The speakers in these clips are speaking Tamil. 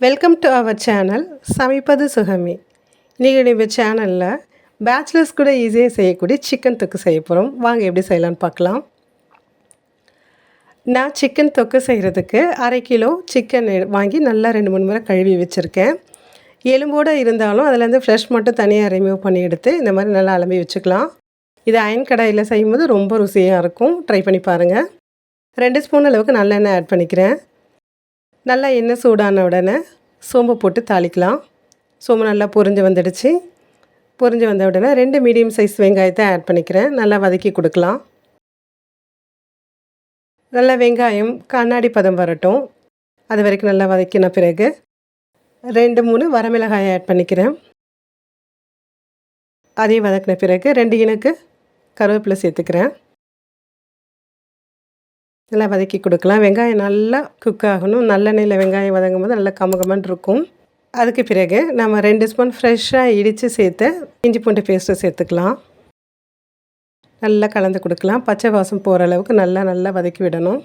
வெல்கம் டு அவர் சேனல் சமைப்பது சுகமே. இன்றைக்கி நம்ம சேனலில் பேச்சுலர்ஸ் கூட ஈஸியாக செய்யக்கூடிய சிக்கன் தொக்கு செய்ய போகிறோம். வாங்க எப்படி செய்யலான்னு பார்க்கலாம். நான் சிக்கன் தொக்கு செய்கிறதுக்கு 1/2 கிலோ சிக்கன் வாங்கி நல்லா 2-3 முறை கழுவி வச்சுருக்கேன். எலும்போடு இருந்தாலும் அதுலேருந்து ஃப்ரெஷ் மட்டும் தனியாக ரிமூவ் பண்ணி எடுத்து இந்த மாதிரி நல்லா அலம்பி வச்சுக்கலாம். இது அயன் கடாயில் செய்யும்போது ரொம்ப ருசியாக இருக்கும். ட்ரை பண்ணி பாருங்கள். 2 ஸ்பூன் அளவுக்கு நல்லெண்ணெய் ஆட் பண்ணிக்கிறேன். நல்லா எண்ணெய் சூடான உடனே சோம்பு போட்டு தாளிக்கலாம். சோம்பு நல்லா பொரிஞ்சு வந்துடுச்சு. பொரிஞ்சு வந்த உடனே 2 மீடியம் சைஸ் வெங்காயத்தை ஆட் பண்ணிக்கிறேன். நல்லா வதக்கி கொடுக்கலாம். நல்லா வெங்காயம் கண்ணாடி பதம் வரட்டும். அது வரைக்கும் நல்லா வதக்கின பிறகு 2-3 வரமிளகாயை ஆட் பண்ணிக்கிறேன். அதையும் வதக்கின பிறகு 2 இனுக்கு கருவேப்பிலை சேர்த்துக்கிறேன். நல்லா வதக்கி கொடுக்கலாம். வெங்காயம் நல்லா குக் ஆகணும். நல்லெண்ணெயில் வெங்காயம் வதங்கும் போது நல்லா கமகமன்னு இருக்கும். அதுக்கு பிறகு நம்ம 2 ஸ்பூன் ஃப்ரெஷ்ஷாக இடித்து சேர்த்து இஞ்சி பூண்டு பேஸ்ட்டை சேர்த்துக்கலாம். நல்லா கலந்து கொடுக்கலாம். பச்சை வாசம் போகிற அளவுக்கு நல்லா வதக்கி விடணும்.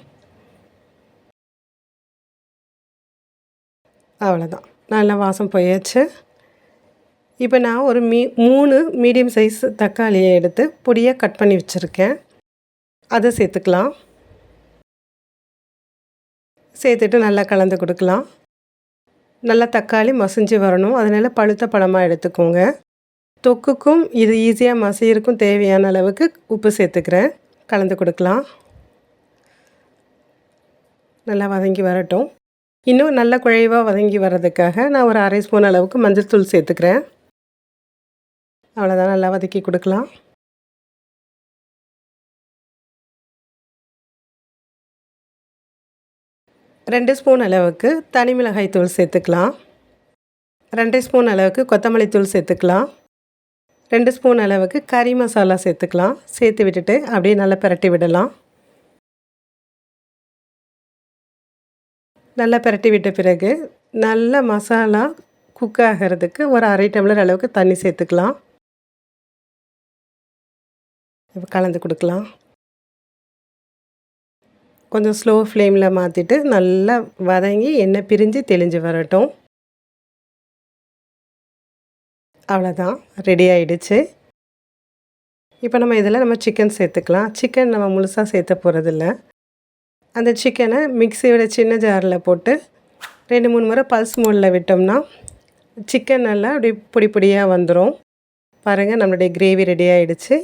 அவ்வளோதான், நல்லா வாசம் போயாச்சு. இப்போ நான் ஒரு 3 மீடியம் சைஸ் தக்காளியை எடுத்து பொடியாக கட் பண்ணி வச்சுருக்கேன். அதை சேர்த்துக்கலாம். சேர்த்துட்டு நல்லா கலந்து கொடுக்கலாம். நல்லா தக்காளி மசிஞ்சு வரணும். அதனால் பழுத்த பழமாக எடுத்துக்கோங்க. தொக்குக்கும் இது ஈஸியாக மசியிருக்கும் தேவையான அளவுக்கு உப்பு சேர்த்துக்கிறேன். கலந்து கொடுக்கலாம். நல்லா வதங்கி வரட்டும். இன்னும் நல்லா குழைவாக வதங்கி வர்றதுக்காக நான் ஒரு 1/2 ஸ்பூன் அளவுக்கு மஞ்சள் தூள் சேர்த்துக்கிறேன். அவ்வளோதான், நல்லா வதக்கி கொடுக்கலாம். ரெண்டு ஸ்பூன் அளவுக்கு தனி மிளகாய் தூள் சேர்த்துக்கலாம். 2 ஸ்பூன் அளவுக்கு கொத்தமல்லி தூள் சேர்த்துக்கலாம். 2 ஸ்பூன் அளவுக்கு கறி மசாலா சேர்த்துக்கலாம். சேர்த்து விட்டுட்டு அப்படியே நல்லா பிரட்டி விடலாம். நல்லா பிரட்டி விட்ட பிறகு நல்ல மசாலா குக் ஆகிறதுக்கு ஒரு 1/2 டம்ளர் அளவுக்கு தண்ணி சேர்த்துக்கலாம். இப்போ கலந்து கொடுக்கலாம். கொஞ்சம் ஸ்லோ ஃப்ளேமில் மாற்றிட்டு நல்லா வதங்கி எண்ணெய் பிரிஞ்சு தெளிஞ்சு வரட்டும். அவ்வளோதான், ரெடி ஆகிடுச்சு. இப்போ நம்ம சிக்கன் சேர்த்துக்கலாம். சிக்கன் நம்ம முழுசாக சேர்த்த போகிறதில்ல. அந்த சிக்கனை மிக்சியோட சின்ன ஜாரில் போட்டு 2-3 முறை பல்ஸ் மோடில் விட்டோம்னா சிக்கன் நல்லா அப்படி பொடி பொடியாக வந்துடும். பாருங்கள், நம்மளுடைய கிரேவி ரெடி ஆகிடுச்சு.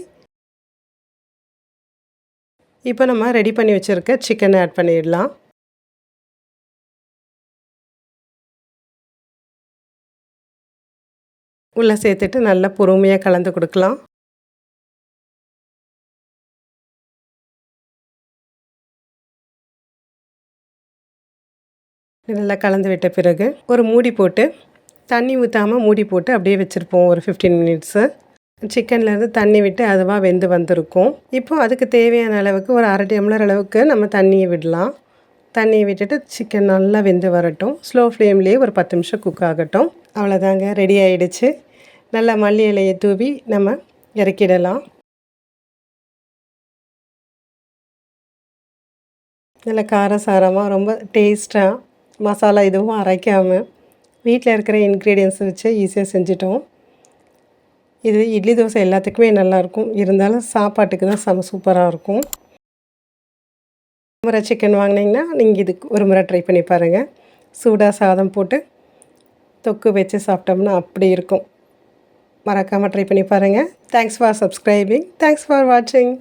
இப்போ நம்ம ரெடி பண்ணி வச்சுருக்க சிக்கனை ஆட் பண்ணிடலாம். உள்ளே சேர்த்துட்டு நல்லா பொறுமையாக கலந்து கொடுக்கலாம். நல்லா கலந்து விட்ட பிறகு ஒரு மூடி போட்டு தண்ணி ஊற்றாமல் மூடி போட்டு அப்படியே வச்சுருப்போம் ஒரு 15 மினிட்ஸு. சிக்கன்லேருந்து தண்ணி விட்டு அதுவாக வெந்து வந்திருக்கும். இப்போது அதுக்கு தேவையான அளவுக்கு ஒரு 1/2 டம்ளர் அளவுக்கு நம்ம தண்ணியை விடலாம். தண்ணியை விட்டுட்டு சிக்கன் நல்லா வெந்து வரட்டும். ஸ்லோ ஃப்ளேம்லேயே ஒரு 10 நிமிஷம் குக் ஆகட்டும். அவ்வளோதாங்க, ரெடி ஆகிடுச்சு. நல்லா மல்லி இலையை தூவி நம்ம இறக்கிடலாம். நல்லா காரசாரமாக ரொம்ப டேஸ்ட்டாக மசாலா எதுவும் அரைக்காமல் வீட்டில் இருக்கிற இன்க்ரீடியன்ஸ் வச்சு ஈஸியாக செஞ்சிட்டோம். இது இட்லி தோசை எல்லாத்துக்குமே நல்லாயிருக்கும். இருந்தாலும் சாப்பாட்டுக்கு தான் சூப்பராக இருக்கும். முறை சிக்கன் வாங்கினீங்கன்னா நீங்கள் இதுக்கு ஒரு முறை ட்ரை பண்ணி பாருங்கள். சூடாக சாதம் போட்டு தொக்கு வச்சு சாப்பிட்டோம்னா அப்படி இருக்கும். மறக்காமல் ட்ரை பண்ணி பாருங்கள். Thanks for subscribing. Thanks for வாட்சிங்.